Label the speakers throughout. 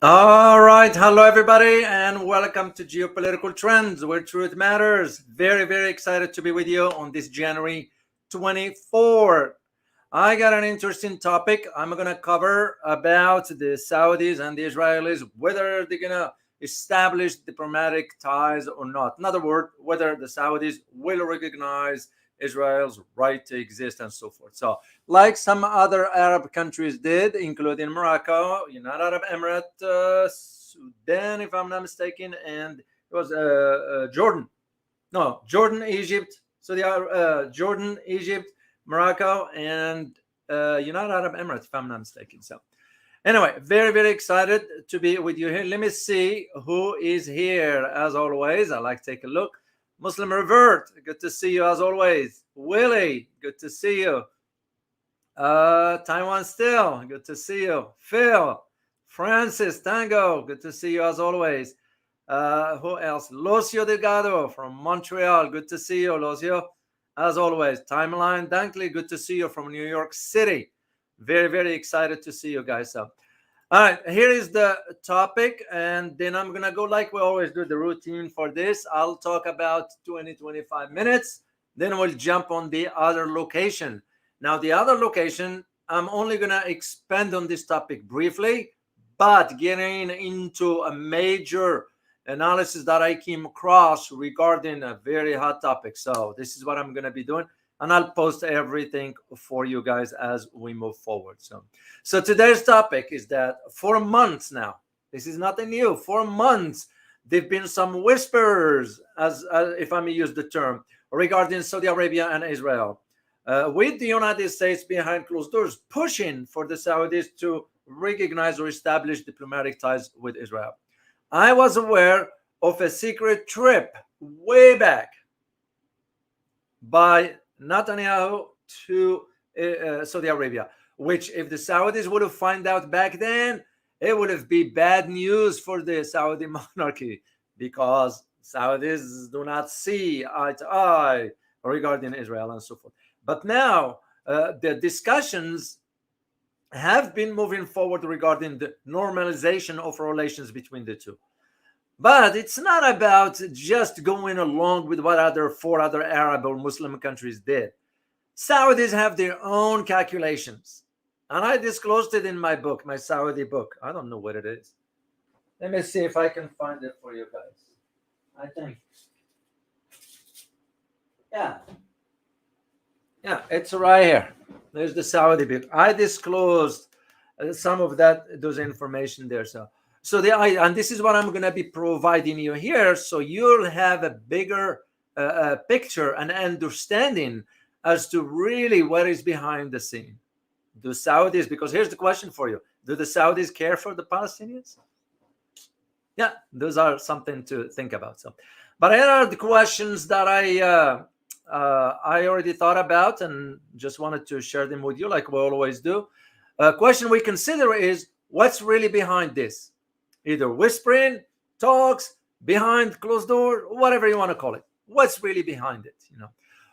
Speaker 1: All right, hello everybody, and welcome to Geopolitical Trends, where truth matters. Very, very excited to be with you on this January 24th. I got an interesting topic. I'm gonna cover about the Saudis and the Israelis, whether they're gonna establish diplomatic ties or not. In other words, whether the Saudis will recognize Israel's right to exist and so forth. So, like some other Arab countries did, including Morocco, United Arab Emirates, Sudan, if I'm not mistaken, and it was Jordan. No, Jordan, Egypt. So they are Jordan, Egypt, Morocco, and United Arab Emirates, if I'm not mistaken. So, anyway, very, very excited to be with you here. Let me see who is here. As always, I like to take a look. Muslim Revert, good to see you as always. Willie, good to see you. Taiwan Still, good to see you. Phil, Francis, Tango, good to see you as always. Who else? Lucio Delgado from Montreal, good to see you, Lucio. As always, Timeline Dunkley, good to see you from New York City. Very, very excited to see you guys. So, all right, here is the topic, and then I'm gonna go like we always do the routine for this. I'll talk about 20-25 minutes, then we'll jump on the other location. Now, the other location, I'm only gonna expand on this topic briefly, but getting into a major analysis that I came across regarding a very hot topic. So this is what I'm going to be doing, and I'll post everything for you guys as we move forward. So today's topic is that for months now, this is nothing new. For months, there've been some whispers, as if I may use the term, regarding Saudi Arabia and Israel, with the United States behind closed doors pushing for the Saudis to recognize or establish diplomatic ties with Israel. I was aware of a secret trip way back by Netanyahu to Saudi Arabia, which if the Saudis would have found out back then, it would have been bad news for the Saudi monarchy, because Saudis do not see eye to eye regarding Israel and so forth. But now the discussions have been moving forward regarding the normalization of relations between the two. But it's not about just going along with what four other Arab or Muslim countries did. Saudis have their own calculations. And I disclosed it in my book, my Saudi book. I don't know what it is. Let me see if I can find it for you guys. I think. Yeah, it's right here. There's the Saudi book. I disclosed some of those information there. And this is what I'm going to be providing you here, so you'll have a bigger picture and understanding as to really what is behind the scene. Do Saudis, because here's the question for you, do the Saudis care for the Palestinians? Yeah, those are something to think about. But here are the questions that I already thought about and just wanted to share them with you like we always do. A question we consider is, what's really behind this? Either whispering, talks, behind closed door, whatever you want to call it. What's really behind it?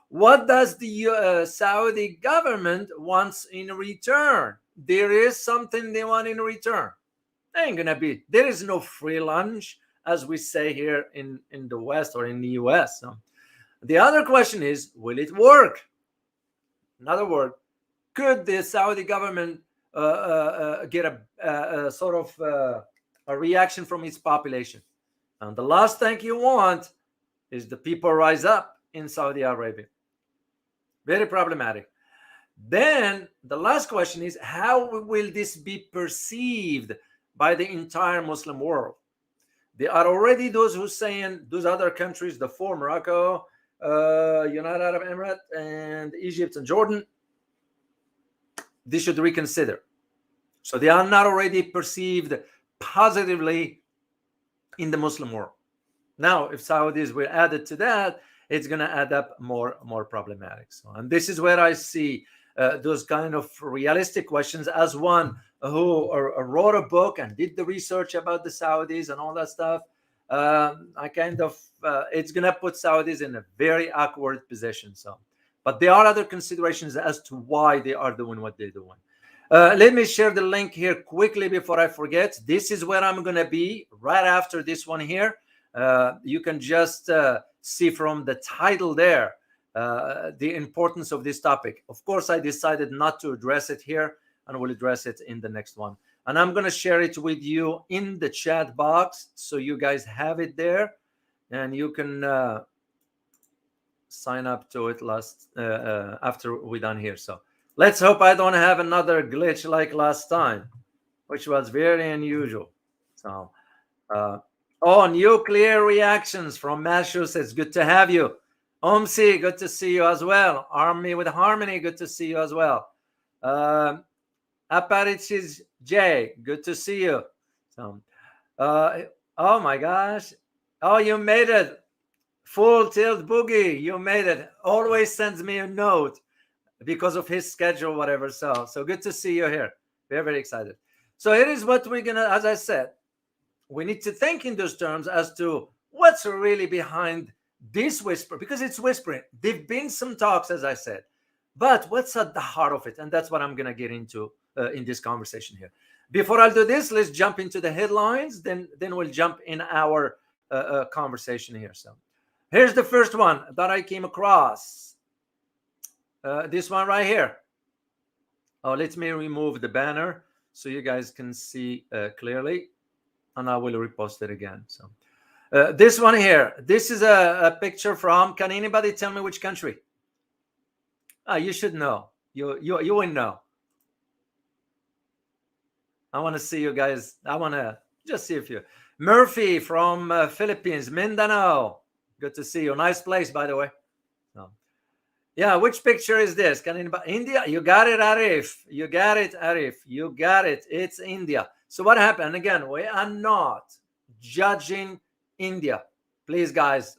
Speaker 1: What does the Saudi government wants in return? There is something they want in return. There is no free lunch, as we say here in the West or in the US. The other question is, will it work? In other words, could the Saudi government get a sort of a reaction from its population? And the last thing you want is the people rise up in Saudi Arabia. Very problematic. Then the last question is, how will this be perceived by the entire Muslim world? There are already those who saying those other countries, the four, Morocco, United Arab Emirates, and Egypt and Jordan, they should reconsider. So they are not already perceived positively in the Muslim world. Now, if Saudis were added to that, it's going to add up more problematic. And this is where I see those kind of realistic questions. As one who wrote a book and did the research about the Saudis and all that stuff, it's going to put Saudis in a very awkward position. But there are other considerations as to why they are doing what they're doing. Let me share the link here quickly before I forget. This is where I'm going to be right after this one here. You can just see from the title there the importance of this topic. Of course, I decided not to address it here, and we'll address it in the next one. And I'm going to share it with you in the chat box so you guys have it there, and you can sign up to it after we're done here. So let's hope I don't have another glitch like last time, which was very unusual. So, nuclear reactions from Massachusetts. Good to have you. Omsi, good to see you as well. Army with Harmony, good to see you as well. Aparicis J, good to see you. So, oh my gosh. Oh, you made it. Full Tilt Boogie, you made it. Always sends me a note because of his schedule, whatever. So good to see you here. We're very excited. So here is what we're gonna, as I said, we need to think in those terms as to what's really behind this whisper, because it's whispering. There've been some talks, as I said, but what's at the heart of it? And that's what I'm gonna get into in this conversation here. Before I do this, let's jump into the headlines. Then we'll jump in our conversation here. So here's the first one that I came across. This one right here. Oh, let me remove the banner so you guys can see clearly, and I will repost it again. So this one here, this is a picture from, can anybody tell me which country? You should know. You will know. I want to see you guys. I want to just see a few. Murphy from Philippines, Mindanao. Good to see you. Nice place, by the way. So, yeah, which picture is this? Can anybody? India? You got it, Arif. You got it, Arif. You got it. It's India. So what happened? Again, we are not judging India. Please, guys,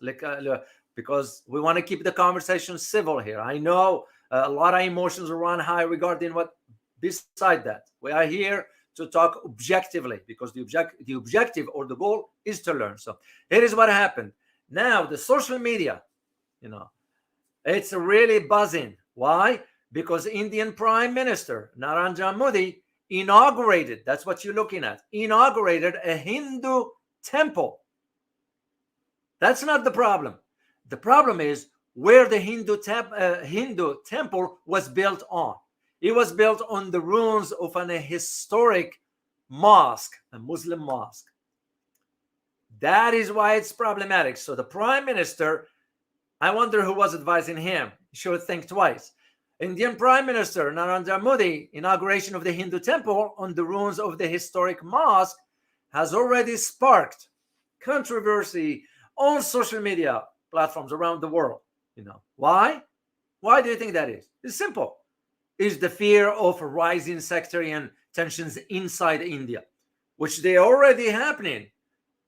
Speaker 1: because we want to keep the conversation civil here. I know a lot of emotions run high regarding what beside that. We are here to talk objectively because the objective or the goal is to learn. So here is what happened. Now, the social media, it's really buzzing. Why? Because Indian Prime Minister Narendra Modi inaugurated, that's what you're looking at, inaugurated a Hindu temple. That's not the problem. The problem is where the Hindu temple was built on. It was built on the ruins of an historic mosque, a Muslim mosque. That is why it's problematic. So the prime minister, I wonder who was advising him. He should think twice. Indian Prime Minister Narendra Modi, inauguration of the Hindu temple on the ruins of the historic mosque has already sparked controversy on social media platforms around the world. Why? Why do you think that is? It's simple. Is the fear of rising sectarian tensions inside India, which they are already happening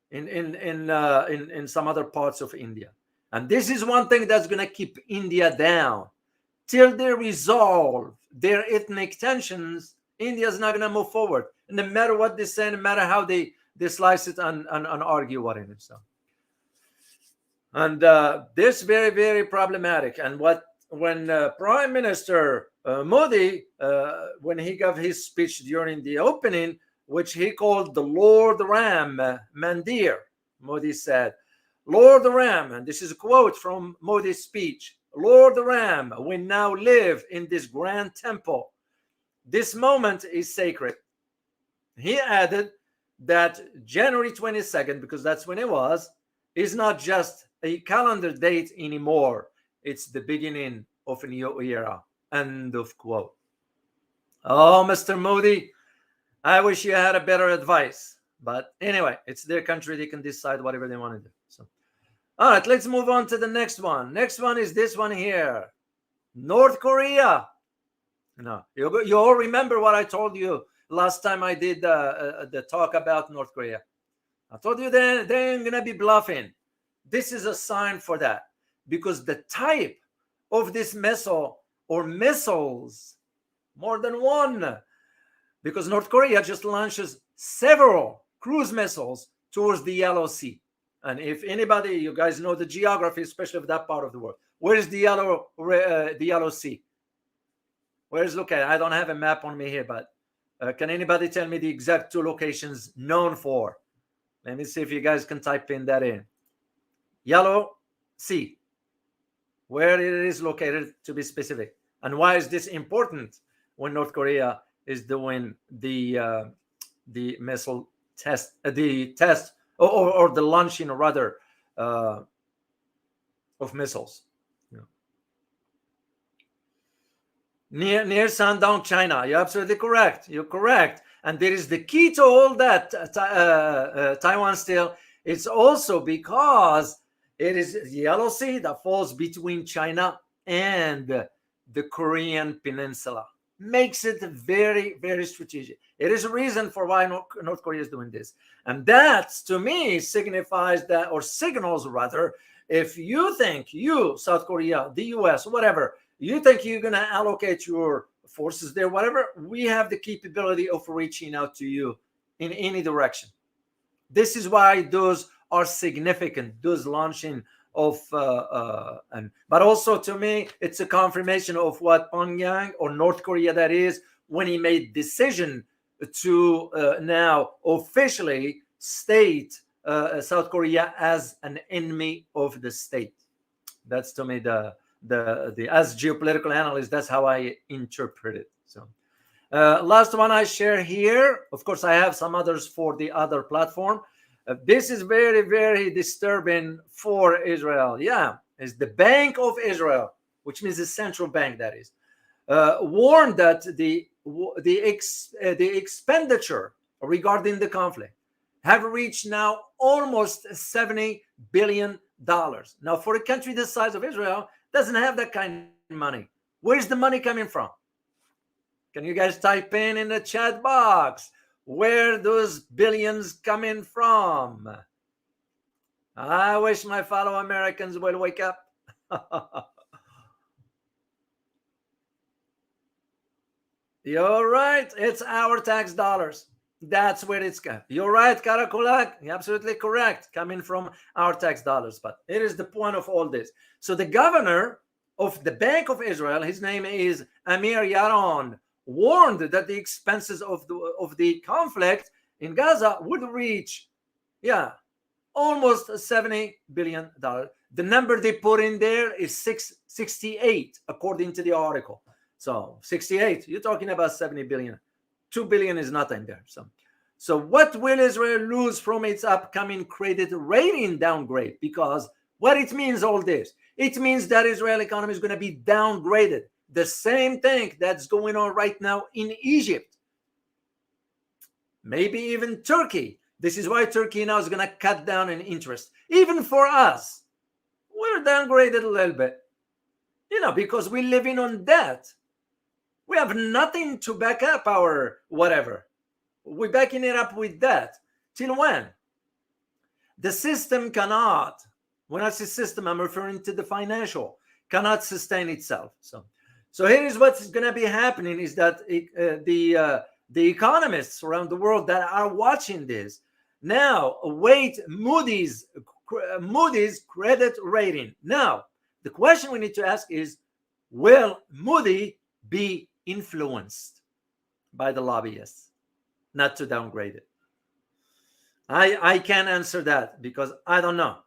Speaker 1: in some other parts of India. And this is one thing that's going to keep India down. Till they resolve their ethnic tensions, India is not going to move forward. No matter what they say, no matter how they slice it and argue what it is. So. And this very, very problematic. And when Prime Minister Modi, when he gave his speech during the opening, which he called the Lord Ram Mandir, Modi said, Lord Ram, and this is a quote from Modi's speech, Lord Ram, we now live in this grand temple. This moment is sacred. He added that January 22nd, because that's when it was, is not just a calendar date anymore. It's the beginning of a new era. End of quote. Oh, Mr. Modi, I wish you had a better advice. But anyway, it's their country. They can decide whatever they want to do. So, all right, let's move on to the next one. Next one is this one here. North Korea. You all remember what I told you last time I did the talk about North Korea. I told you they're going to be bluffing. This is a sign for that, because the type of this missile or missiles, more than one, because North Korea just launches several cruise missiles towards the Yellow Sea. And if anybody, you guys know the geography, especially of that part of the world, where is the Yellow Sea? Where is located? I don't have a map on me here, but can anybody tell me the exact two locations known for? Let me see if you guys can type in that in. Yellow Sea, where it is located, to be specific. And why is this important when North Korea is doing the missile test, the test, or the launching, rather, of missiles? Near Shandong, China. You're absolutely correct. You're correct. And there is the key to all that, Taiwan still. It's also because it is the Yellow Sea that falls between China and the Korean Peninsula. Makes it very, very strategic. It is a reason for why North Korea is doing this. And that, to me, signifies that, or signals rather, if you think, you, South Korea, the US, whatever, you think you're going to allocate your forces there, whatever, we have the capability of reaching out to you in any direction. This is why those are significant, those launching of, but also to me, it's a confirmation of what Pyongyang, or North Korea that is, when he made decision to now officially state South Korea as an enemy of the state. That's, to me, the as geopolitical analyst, that's how I interpret it. So last one I share here, of course I have some others for the other platform. This is very, very disturbing for Israel. Yeah, is the Bank of Israel, which means the central bank, that is, warned that the expenditure regarding the conflict have reached now almost $70 billion. Now, for a country the size of Israel, doesn't have that kind of money. Where's the money coming from? Can you guys type in the chat box where those billions coming from? I wish my fellow Americans will wake up. You're right. It's our tax dollars. That's where it's going. You're right, Karakulak. You're absolutely correct. Coming from our tax dollars. But it is the point of all this. So the governor of the Bank of Israel, his name is Amir Yaron, warned that the expenses of the conflict in Gaza would reach, almost $70 billion. The number they put in there is 668, according to the article. So 68, you're talking about 70 billion. 2 billion is nothing there. So what will Israel lose from its upcoming credit rating downgrade? Because what it means, all this, it means that Israel economy is going to be downgraded. The same thing that's going on right now in Egypt. Maybe even Turkey. This is why Turkey now is going to cut down in interest. Even for us, we're downgraded a little bit. Because we're living on debt. We have nothing to back up our whatever. We're backing it up with debt. Till when? The system cannot, when I say system, I'm referring to the financial, cannot sustain itself. So here is what's going to be happening is that the economists around the world that are watching this now await Moody's credit rating. Now, the question we need to ask is, will Moody be influenced by the lobbyists not to downgrade it? I can't answer that because I don't know,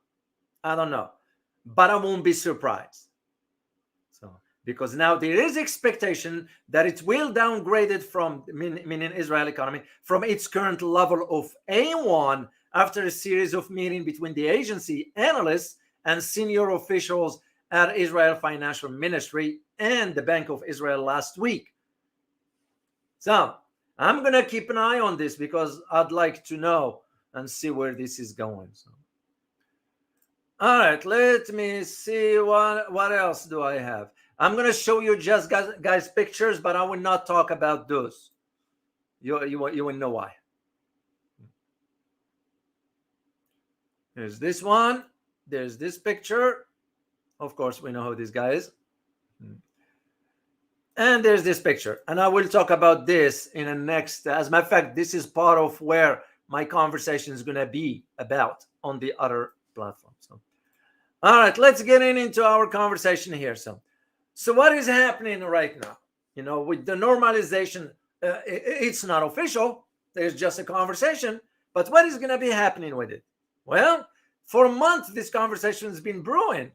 Speaker 1: but I won't be surprised. Because now there is expectation that it will downgrade it from, meaning Israel economy, from its current level of A1 after a series of meetings between the agency analysts and senior officials at Israel Financial Ministry and the Bank of Israel last week. So I'm going to keep an eye on this because I'd like to know and see where this is going. All right, let me see what else do I have. I'm going to show you just guys pictures, but I will not talk about those. You will know why. There's this one. There's this picture. Of course, we know who this guy is. And there's this picture. And I will talk about this in the next. As a matter of fact, this is part of where my conversation is going to be about on the other platform. All right, let's get into our conversation here. So what is happening right now? with the normalization, it's not official. There's just a conversation. But what is going to be happening with it? Well, for a month, this conversation has been brewing,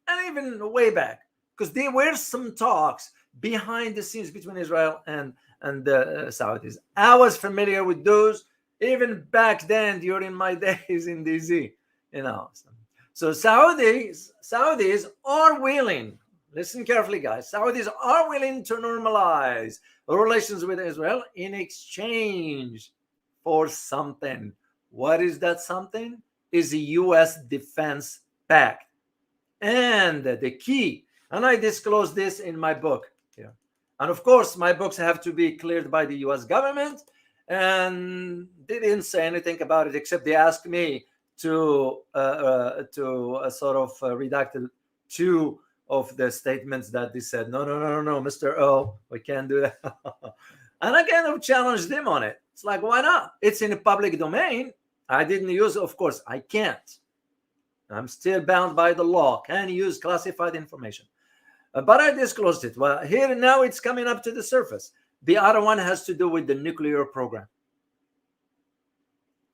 Speaker 1: and even way back, because there were some talks behind the scenes between Israel and the Saudis. I was familiar with those even back then during my days in DC. So Saudis are willing. Listen carefully, guys. Saudis are willing to normalize relations with Israel in exchange for something. What is that something? Is a U.S. defense pact. And the key, and I disclose this in my book here. And of course, my books have to be cleared by the U.S. government. And they didn't say anything about it, except they asked me to sort of redact two of the statements that they said, no, Mr. O, we can't do that. And I kind of challenged them on it. It's like, why not? It's in the public domain. I didn't use, of course, I can't. I'm still bound by the law. Can use classified information. But I disclosed it. Well, here now it's coming up to the surface. The other one has to do with the nuclear program.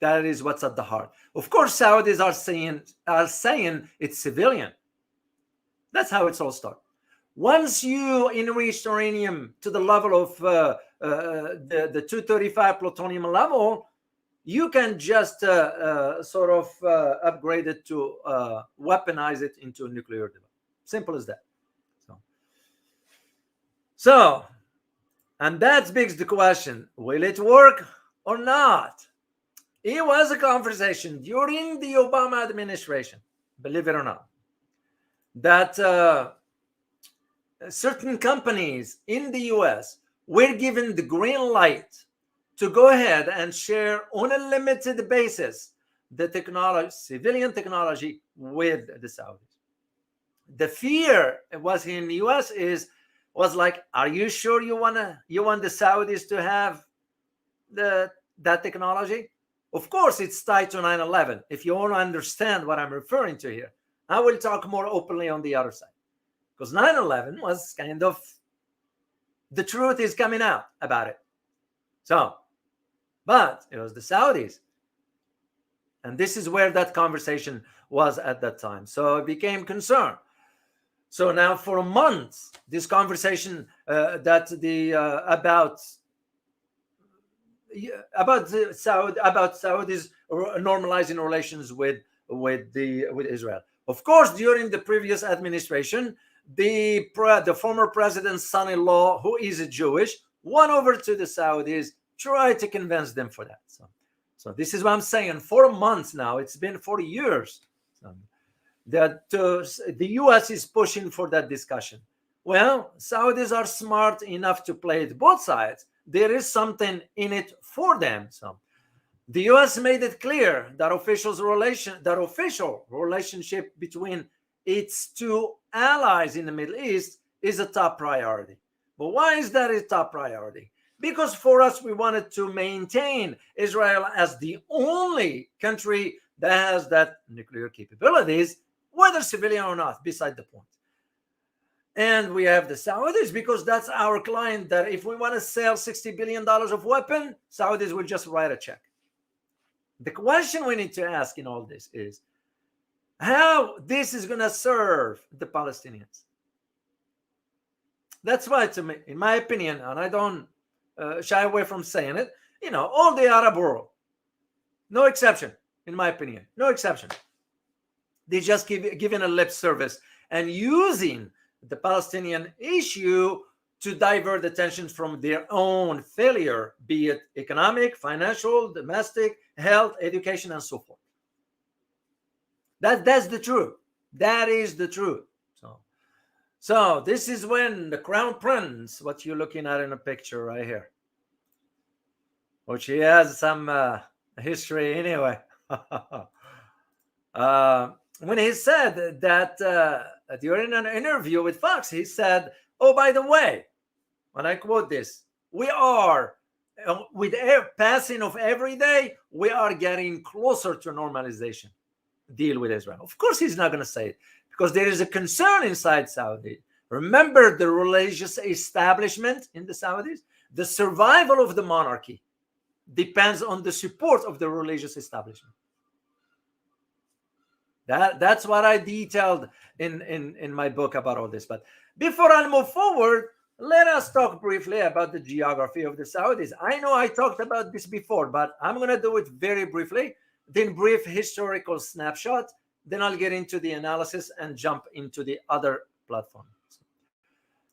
Speaker 1: That is what's at the heart. Of course, Saudis are saying it's civilian. That's how it's all started. Once you enrich uranium to the level of the 235 plutonium level, you can just sort of upgrade it to weaponize it into a nuclear device. Simple as that. So, and that begs the question, will it work or not? It was a conversation during the Obama administration, believe it or not, that certain companies in the US were given the green light to go ahead and share on a limited basis the technology, civilian technology, with the Saudis. The fear was in the US was like, are you sure you want the Saudis to have that technology? Of course, it's tied to 9/11. If you want to understand what I'm referring to here, I will talk more openly on the other side. Because 9/11 was kind of, the truth is coming out about it. So, but it was the Saudis. And this is where that conversation was at that time. So it became concern. So now for months, this conversation about Saudis normalizing relations with Israel. Of course, during the previous administration, the former president's son-in-law, who is a Jewish, went over to the Saudis, tried to convince them for that. So this is what I'm saying. For months now, it's been 40 years that the U.S. is pushing for that discussion. Well, Saudis are smart enough to play it both sides. There is something in it for them. So the U.S. made it clear that official relationship between its two allies in the Middle East is a top priority. But why is that a top priority? Because for us, we wanted to maintain Israel as the only country that has that nuclear capabilities, whether civilian or not, beside the point. And we have the Saudis because that's our client, that if we want to sell $60 billion of weapon, Saudis will just write a check. The question we need to ask in all this is how this is going to serve the Palestinians. That's why, to me, in my opinion, and I don't shy away from saying it, all the Arab world, no exception, in my opinion, no exception. They just giving a lip service and using the Palestinian issue to divert attention from their own failure, be it economic, financial, domestic, health, education, and so forth. That's the truth. That is the truth. So this is when the crown prince, what you're looking at in a picture right here, which he has some history anyway. When he said that during an interview with Fox, he said, oh, by the way, when I quote this, we are, with passing of every day, we are getting closer to normalization deal with Israel. Of course, he's not going to say it because there is a concern inside Saudi Remember the religious establishment in the Saudis? The survival of the monarchy depends on the support of the religious establishment. That's what I detailed in my book about all this. But before I move forward, let us talk briefly about the geography of the Saudis. I know I talked about this before, but I'm going to do it very briefly, then brief historical snapshot, then I'll get into the analysis and jump into the other platforms.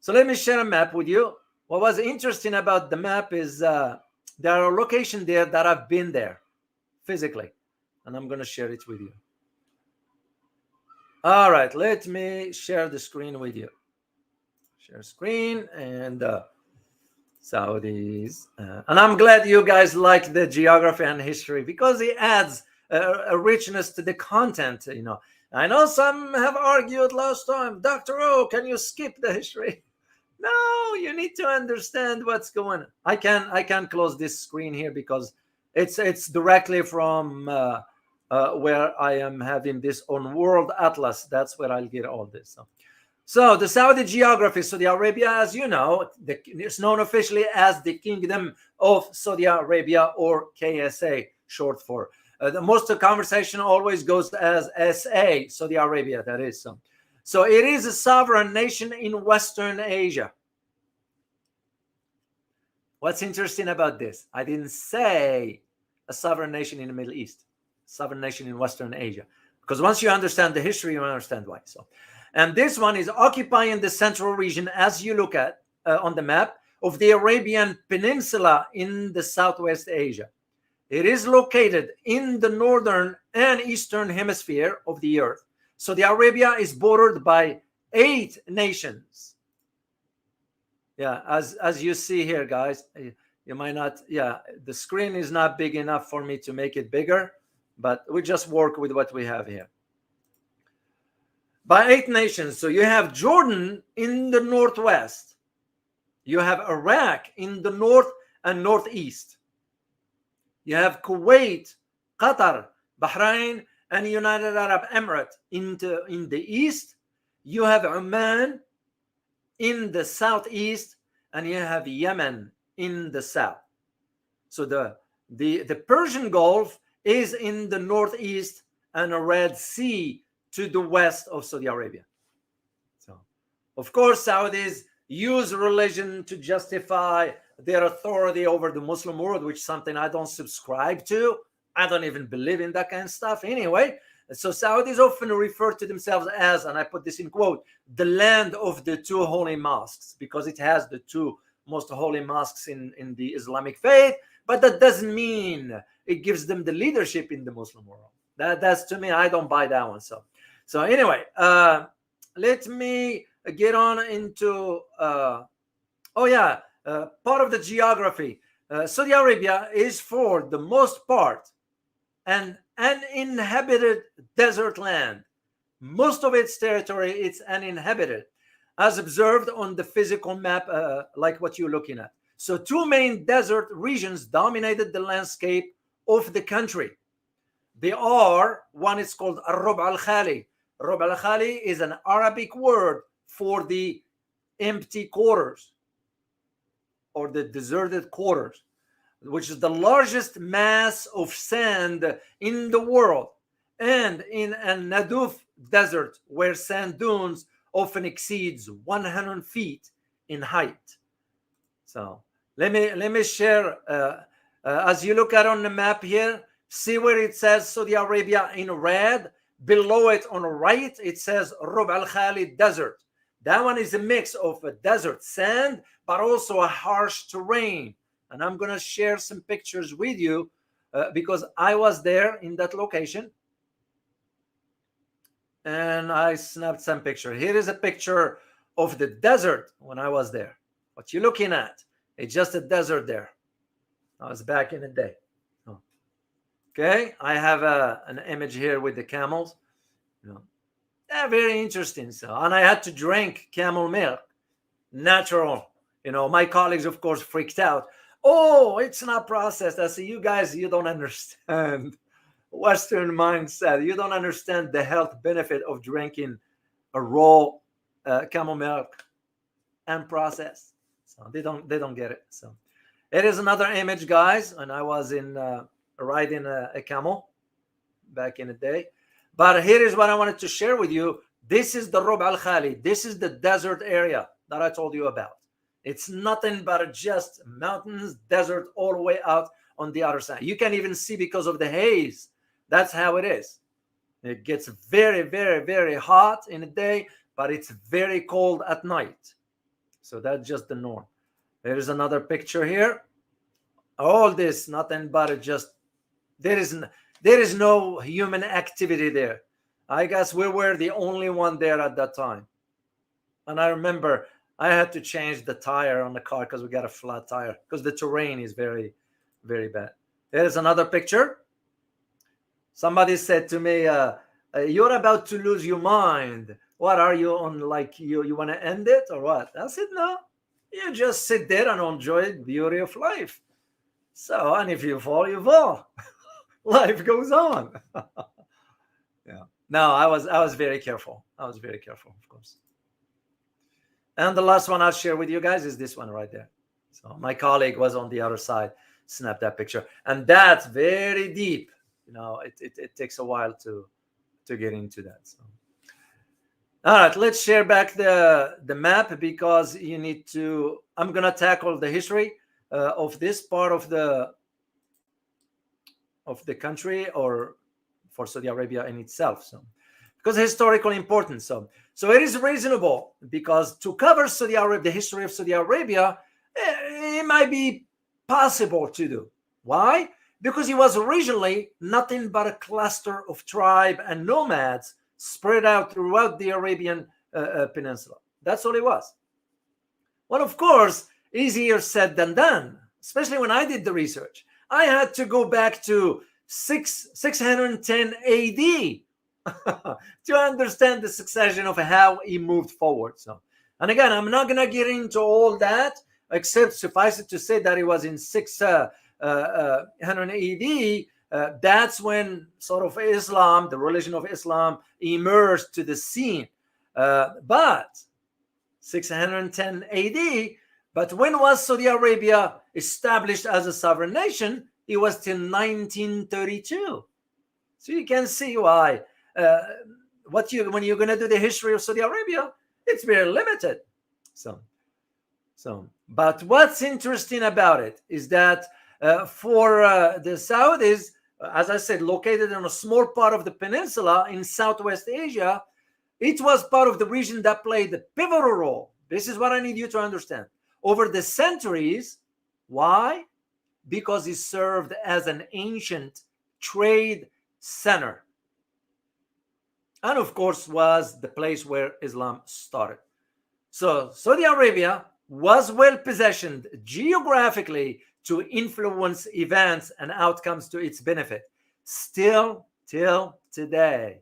Speaker 1: So let me share a map with you. What was interesting about the map is there are locations there that I've been there physically, and I'm going to share it with you. All right, let me share the screen with you. Share screen and Saudis. And I'm glad you guys like the geography and history because it adds a richness to the content. You know, I know some have argued last time, Dr. O, can you skip the history? No, you need to understand what's going on. I can close this screen here because it's directly from where I am having this on World Atlas. That's where I'll get all this. So the Saudi geography, Saudi Arabia, as you know, it's known officially as the Kingdom of Saudi Arabia, or KSA, short for. The most of the conversation always goes as SA, Saudi Arabia, that is. So it is a sovereign nation in Western Asia. What's interesting about this? I didn't say a sovereign nation in the Middle East, sovereign nation in Western Asia, because once you understand the history, you understand why. So, and this one is occupying the central region, as you look at on the map, of the Arabian Peninsula in the Southwest Asia. It is located in the northern and eastern hemisphere of the earth. Saudi Arabia is bordered by 8 nations. Yeah, as you see here, guys, you might not, yeah, the screen is not big enough for me to make it bigger, but we just work with what we have here. By 8 nations. So you have Jordan in the northwest. You have Iraq in the north and northeast. You have Kuwait, Qatar, Bahrain, and United Arab Emirates in the east. You have Oman in the southeast, and you have Yemen in the south. So the Persian Gulf is in the northeast, and a Red Sea to the west of Saudi Arabia. So, of course, Saudis use religion to justify their authority over the Muslim world, which is something I don't subscribe to. I don't even believe in that kind of stuff anyway. So Saudis often refer to themselves as, and I put this in quote, the land of the 2 holy mosques, because it has the 2 most holy mosques in the Islamic faith. But that doesn't mean it gives them the leadership in the Muslim world. That's, to me, I don't buy that one. So anyway, let me get on into, part of the geography. Saudi Arabia is, for the most part, an uninhabited desert land. Most of its territory is uninhabited, as observed on the physical map, like what you're looking at. So 2 main desert regions dominated the landscape of the country. They are, one is called Ar-Rub' al-Khali. Rub' al-Khali is an Arabic word for the empty quarters, or the deserted quarters, which is the largest mass of sand in the world, and in a Naduf desert, where sand dunes often exceeds 100 feet in height. So let me share, as you look at on the map here, see where it says Saudi Arabia in red. Below it on the right, it says Rub' al-Khali desert. That one is a mix of a desert sand, but also a harsh terrain. And I'm going to share some pictures with you because I was there in that location. And I snapped some picture. Here is a picture of the desert when I was there. What you're looking at, it's just a desert there. I was back in the day. Okay, I have an image here with the camels. Very interesting. So, and I had to drink camel milk, natural. My colleagues, of course, freaked out. Oh, it's not processed. I say, you guys, you don't understand Western mindset. You don't understand the health benefit of drinking a raw camel milk. and processed. So they don't get it. So it is another image, guys. And I was in riding a camel back in the day. But here is what I wanted to share with you. This is the Rub al Khali. This is the desert area that I told you about. It's nothing but just mountains, desert, all the way out on the other side. You can even see because of the haze. That's how it is. It gets very, very, very hot in the day, but it's very cold at night. So that's just the norm. There is another picture here. All this, nothing but just, there is no human activity there. I guess we were the only one there at that time. And I remember I had to change the tire on the car because we got a flat tire because the terrain is very, very bad. There's another picture. Somebody said to me, you're about to lose your mind. What are you on? Like you want to end it or what? I said, no, you just sit there and enjoy the beauty of life. So, and if you fall, you fall. Life goes on. Yeah. No, I was very careful. I was very careful, of course. And the last one I'll share with you guys is this one right there. So my colleague was on the other side, snapped that picture. And that's very deep. You know, it takes a while to get into that. So, all right, let's share back the map because you need to. I'm gonna tackle the history of this part of the country, or for Saudi Arabia in itself. So, because historical importance. So it is reasonable because to cover Saudi Arabia, the history of Saudi Arabia, it might be possible to do. Why? Because it was originally nothing but a cluster of tribe and nomads spread out throughout the Arabian Peninsula. That's all it was. Well, of course, easier said than done, especially when I did the research. I had to go back to 610 AD to understand the succession of how he moved forward. So, and again, I'm not going to get into all that, except suffice it to say that it was in 600 AD. That's when sort of Islam, the religion of Islam, emerged to the scene. But 610 AD. But when was Saudi Arabia established as a sovereign nation? It was till 1932. So you can see why. When you're going to do the history of Saudi Arabia, it's very limited. But what's interesting about it is that for the Saudis, as I said, located in a small part of the peninsula in Southwest Asia, it was part of the region that played a pivotal role. This is what I need you to understand. Over the centuries, why? Because it served as an ancient trade center. And of course, was the place where Islam started. So Saudi Arabia was well positioned geographically to influence events and outcomes to its benefit, still till today.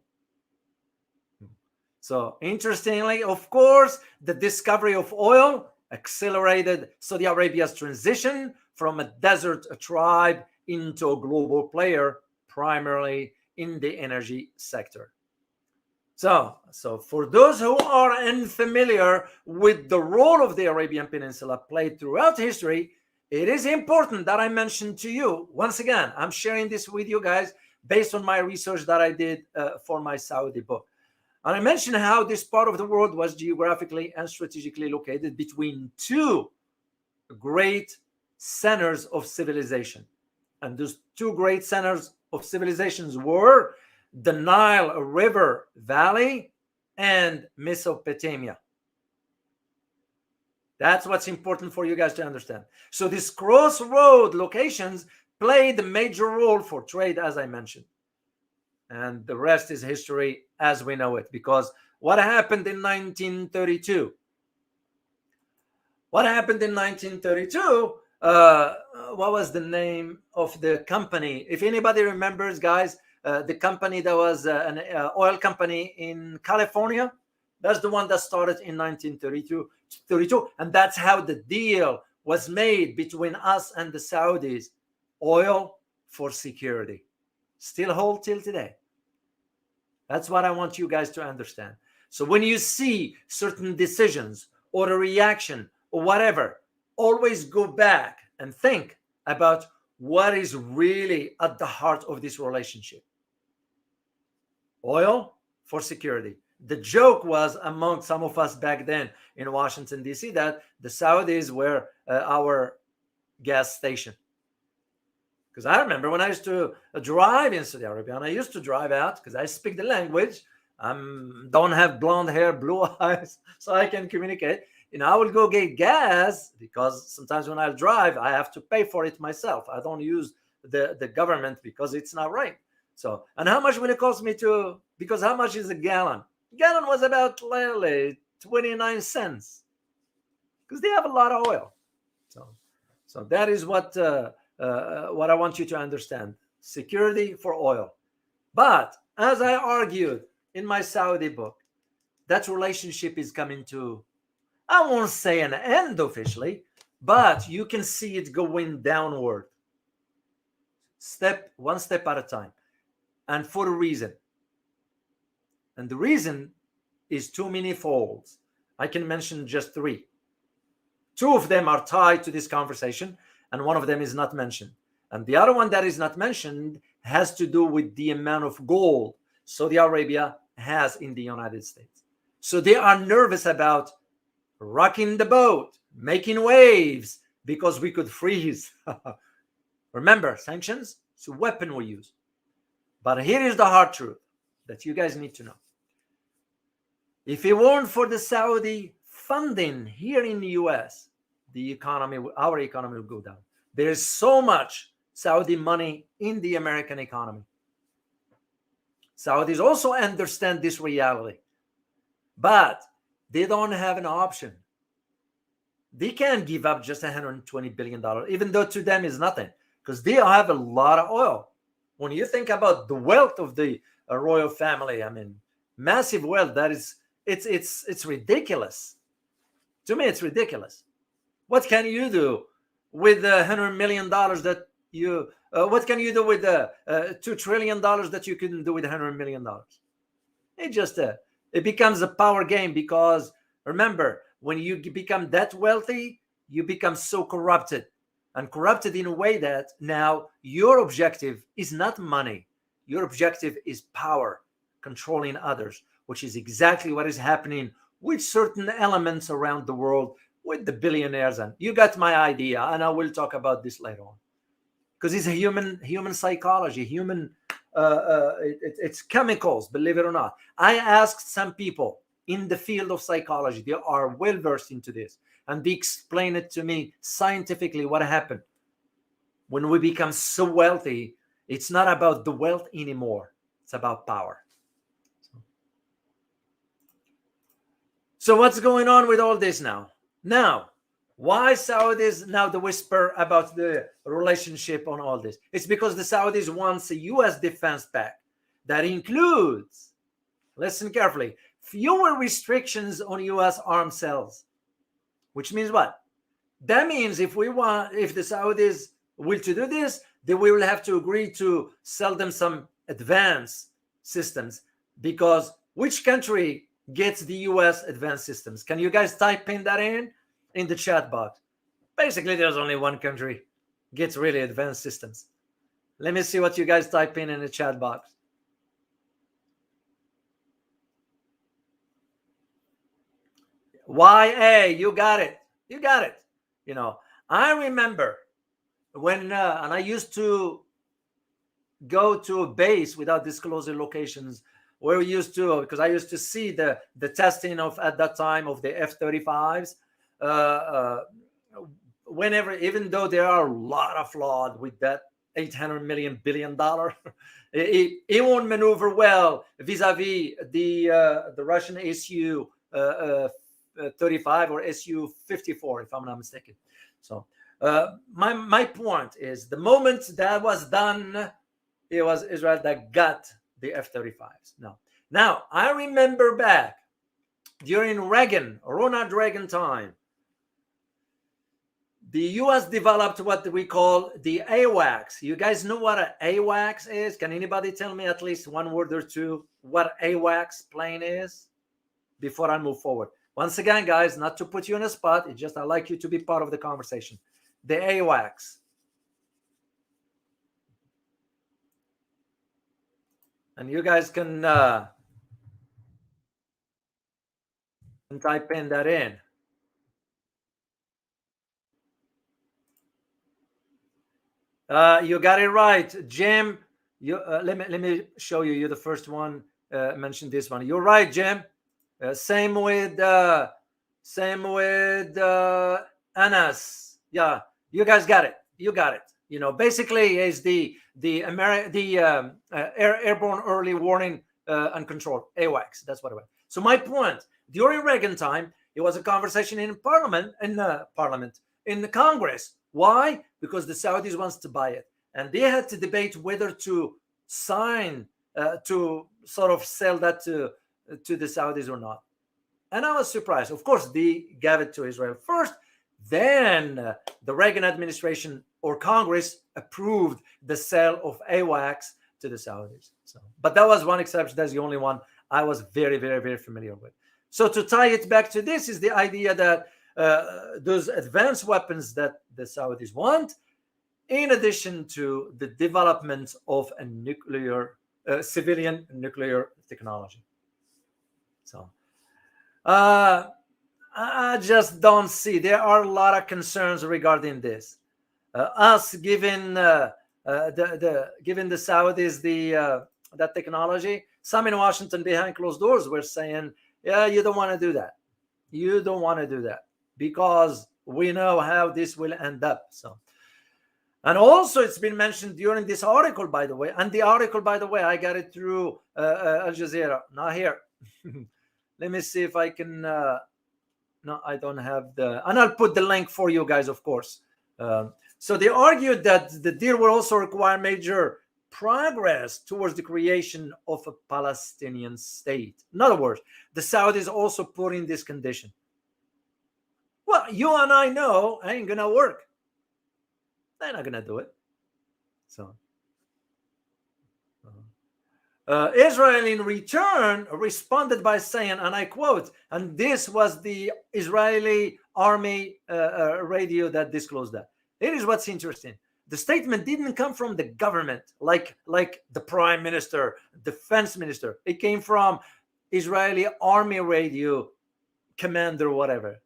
Speaker 1: So interestingly, of course, the discovery of oil accelerated Saudi Arabia's transition from a desert tribe into a global player, primarily in the energy sector. So for those who are unfamiliar with the role of the Arabian Peninsula played throughout history, it is important that I mention to you, once again, I'm sharing this with you guys based on my research that I did for my Saudi book. And I mentioned how this part of the world was geographically and strategically located between two great centers of civilization. And those two great centers of civilizations were the Nile River Valley and Mesopotamia. That's what's important for you guys to understand. So these crossroad locations played a major role for trade, as I mentioned. And the rest is history as we know it. Because what happened in 1932? What happened in 1932? What was the name of the company? If anybody remembers, guys, the company that was an oil company in California, that's the one that started in 1932. And that's how the deal was made between us and the Saudis. Oil for security. Still hold till today. That's what I want you guys to understand. So when you see certain decisions or a reaction or whatever, always go back and think about what is really at the heart of this relationship. Oil for security. The joke was among some of us back then in Washington, D.C., that the Saudis were our gas station. Because I remember when I used to drive in Saudi Arabia, and I used to drive out because I speak the language. Don't have blonde hair, blue eyes, so I can communicate. I will go get gas because sometimes when I drive, I have to pay for it myself. I don't use the government because it's not right. So, and how much will it cost me to? Because how much is a gallon? Gallon was about 29 cents because they have a lot of oil. So that is what I want you to understand: security for oil. But as I argued in my Saudi book, that relationship is coming to, I won't say an end officially, but you can see it going downward, one step at a time, and for a reason. And the reason is too many folds. I can mention just 3. 2 of them are tied to this conversation, and one of them is not mentioned. And the other one that is not mentioned has to do with the amount of gold Saudi Arabia has in the United States. So they are nervous about rocking the boat, making waves, because we could freeze. Remember, sanctions, it's a weapon we use. But here is the hard truth that you guys need to know. If it weren't for the Saudi funding here in the US, our economy will go down. There is so much Saudi money in the American economy. Saudis also understand this reality, but they don't have an option. They can't give up just $120 billion, even though to them is nothing, because they have a lot of oil. When you think about the wealth of the royal family, I mean, massive wealth, it's ridiculous. To me, it's ridiculous. What can you do with the $100 million that you? What can you do with the $2 trillion that you couldn't do with $100 million? It becomes a power game, because remember, when you become that wealthy, you become so corrupted, and corrupted in a way that now your objective is not money. Your objective is power, controlling others, which is exactly what is happening with certain elements around the world with the billionaires. And you got my idea, and I will talk about this later on, because it's a human psychology, it's chemicals, believe it or not. I asked some people in the field of psychology, they are well versed into this, and they explain it to me scientifically what happened when we become so wealthy. It's not about the wealth anymore, it's about power. So what's going on with all this now? Why Saudis now the whisper about the relationship on all this? It's because the Saudis want a U.S. defense pact that includes, listen carefully, fewer restrictions on U.S. arms sales. Which means what? That means if the Saudis will to do this, then we will have to agree to sell them some advanced systems, because which country gets the U.S. advanced systems? Can you guys type that in the chat box? Basically, there's only one country gets really advanced systems. Let me see what you guys type in the chat box. YA, you got it. I remember when, and I used to go to a base without disclosing locations, where we used to, because I used to see the testing of, at that time, of the F-35s. Whenever, even though there are a lot of flaws with that $800 billion, it won't maneuver well vis-a-vis the Russian Su-35 or Su-54, if I'm not mistaken. So my point is, the moment that was done, it was Israel that got the F-35s. Now I remember back during Ronald Reagan time, the U.S. developed what we call the AWACS. You guys know what an AWACS is? Can anybody tell me at least one word or two what AWACS plane is before I move forward? Once again, guys, not to put you on a spot, it's just I like you to be part of the conversation. The AWACS. And you guys can type in that in. You got it right, Jim. You let me show you. You're the first one mentioned this one. You're right, Jim. Same with Anas. Yeah, you guys got it. You got it. You know, basically, is the airborne early warning and control, AWACS. That's what it was. So my point: during Reagan time, it was a conversation in Parliament, in the Congress. Why? Because the Saudis wants to buy it, and they had to debate whether to sign to sort of sell that to the Saudis or not. And I was surprised. Of course, they gave it to Israel first. Then the Reagan administration or Congress approved the sale of AWACS to the Saudis. So, but that was one exception. That's the only one I was very, very, very familiar with. So to tie it back to this is the idea that those advanced weapons that the Saudis want, in addition to the development of a nuclear, civilian nuclear technology. So I just don't see. There are a lot of concerns regarding this. Us giving giving the Saudis that technology. Some in Washington behind closed doors were saying, "Yeah, you don't want to do that. You don't want to do that because we know how this will end up." So, and also it's been mentioned during this article, by the way. And the article, by the way, I got it through Al Jazeera. Not here. Let me see if I can. No, I don't have and I'll put the link for you guys, of course. So they argued that the deal will also require major progress towards the creation of a Palestinian state. In other words, the Saudis also put in this condition. Well, you and I know ain't gonna work. They're not gonna do it. So Israel in return responded by saying, and I quote, and this was the Israeli army radio that disclosed that. Here is what's interesting. The statement didn't come from the government, like the prime minister, defense minister. It came from Israeli army radio commander, whatever.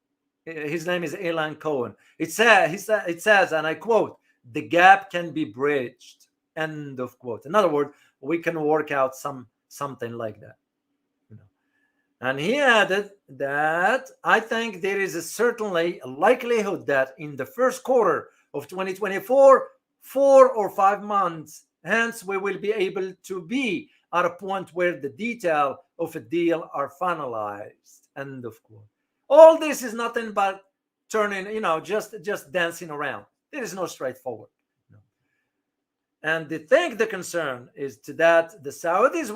Speaker 1: His name is Elan Cohen. It says, and I quote, "The gap can be bridged." End of quote. In other words, we can work out something like that. And he added that I think there is certainly a likelihood that in the first quarter of 2024, 4 or 5 months hence, we will be able to be at a point where the detail of a deal are finalized. End of quote. All this is nothing but turning, just dancing around. There is no straightforward. And the concern is to that the Saudis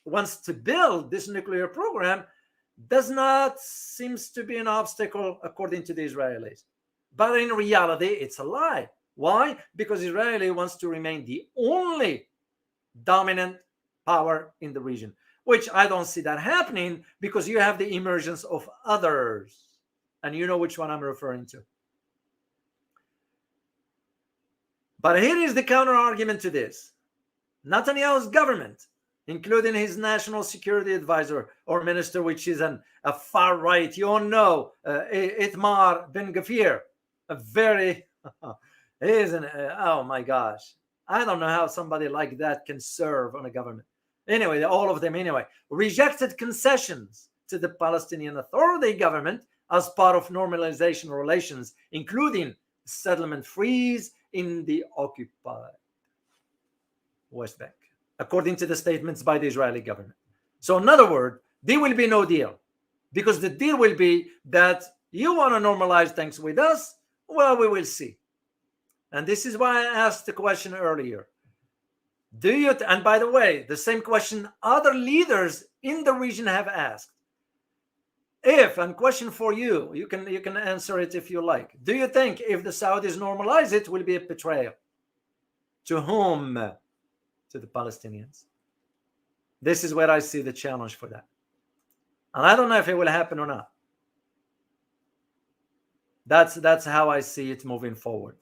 Speaker 1: wants to build this nuclear program does not seems to be an obstacle according to the Israelis. But in reality, it's a lie. Why? Because Israel wants to remain the only dominant power in the region, which I don't see that happening because you have the emergence of others. And you know which one I'm referring to. But here is the counter argument to this. Netanyahu's government, including his national security advisor or minister, which is a far right, you all know, Itamar Ben-Gvir, a very, oh my gosh. I don't know how somebody like that can serve on a government. Anyway, all of them anyway, rejected concessions to the Palestinian Authority government as part of normalization relations, including settlement freeze in the occupied West Bank, according to the statements by the Israeli government. So in other words, there will be no deal because the deal will be that you want to normalize things with us. Well, we will see. And this is why I asked the question earlier. Do you, and by the way, the same question other leaders in the region have asked. If, and question for you, you can answer it if you like. Do you think if the Saudis normalize it, will be a betrayal? To whom? To the Palestinians. This is where I see the challenge for that. And I don't know if it will happen or not. That's how I see it moving forward.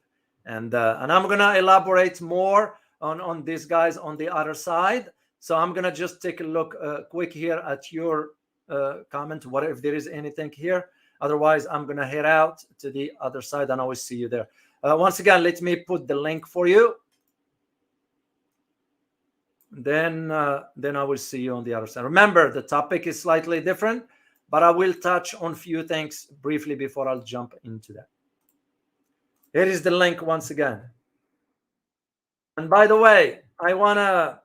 Speaker 1: And I'm gonna elaborate more on these guys on the other side. So I'm gonna just take a look quick here at your comment, what if there is anything here. Otherwise, I'm gonna head out to the other side, and I will see you there. Once again, let me put the link for you. Then I will see you on the other side. Remember, the topic is slightly different, but I will touch on a few things briefly before I'll jump into that. Here is the link once again. And by the way, I wanna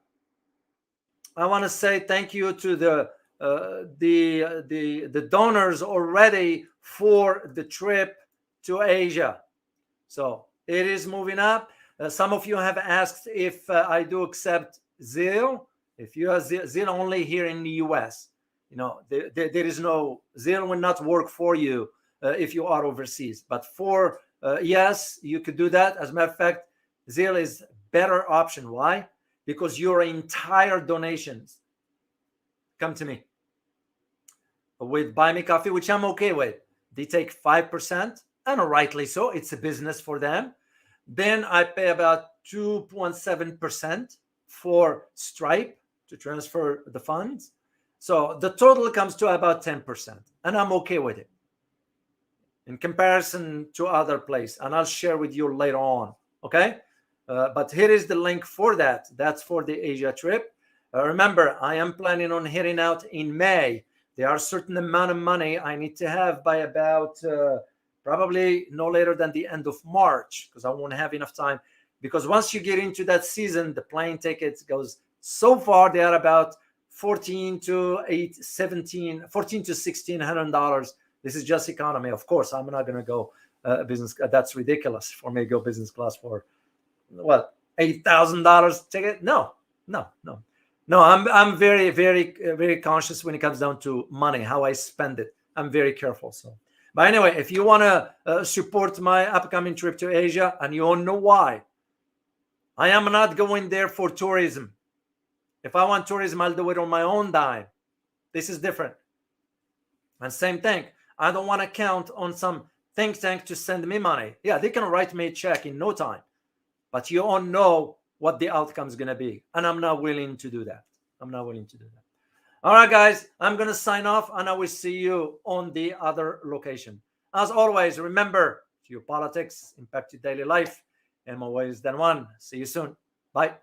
Speaker 1: say thank you to the donors already for the trip to Asia. So it is moving up. Some of you have asked if I do accept Zelle. If you have Zelle only here in the US, there is no Zelle will not work for you if you are overseas. But for yes, you could do that. As a matter of fact, Zelle is better option. Why? Because your entire donations come to me. With Buy Me Coffee, which I'm okay with, they take 5%, and rightly so. It's a business for them. Then I pay about 2.7% for Stripe to transfer the funds. So the total comes to about 10%, and I'm okay with it in comparison to other places. And I'll share with you later on, okay? But here is the link for that. That's for the Asia trip. Remember, I am planning on heading out in May. There are a certain amount of money I need to have by about probably no later than the end of March, because I won't have enough time. Because once you get into that season, the plane tickets goes so far. They are about $1,400 to $1,600. This is just economy. Of course, I'm not going to go business. That's ridiculous for me to go business class for what, $8,000 ticket? No. I'm very, very, very conscious when it comes down to money, how I spend it. I'm very careful. So, but anyway, if you want to support my upcoming trip to Asia, and you all know why, I am not going there for tourism. If I want tourism, I'll do it on my own dime. This is different. And same thing, I don't want to count on some think tank to send me money. Yeah, they can write me a check in no time, but you all know what the outcome is going to be. And I'm not willing to do that. All right, guys, I'm going to sign off, and I will see you on the other location. As always, remember, geopolitics impact your daily life in more ways than one. See you soon. Bye.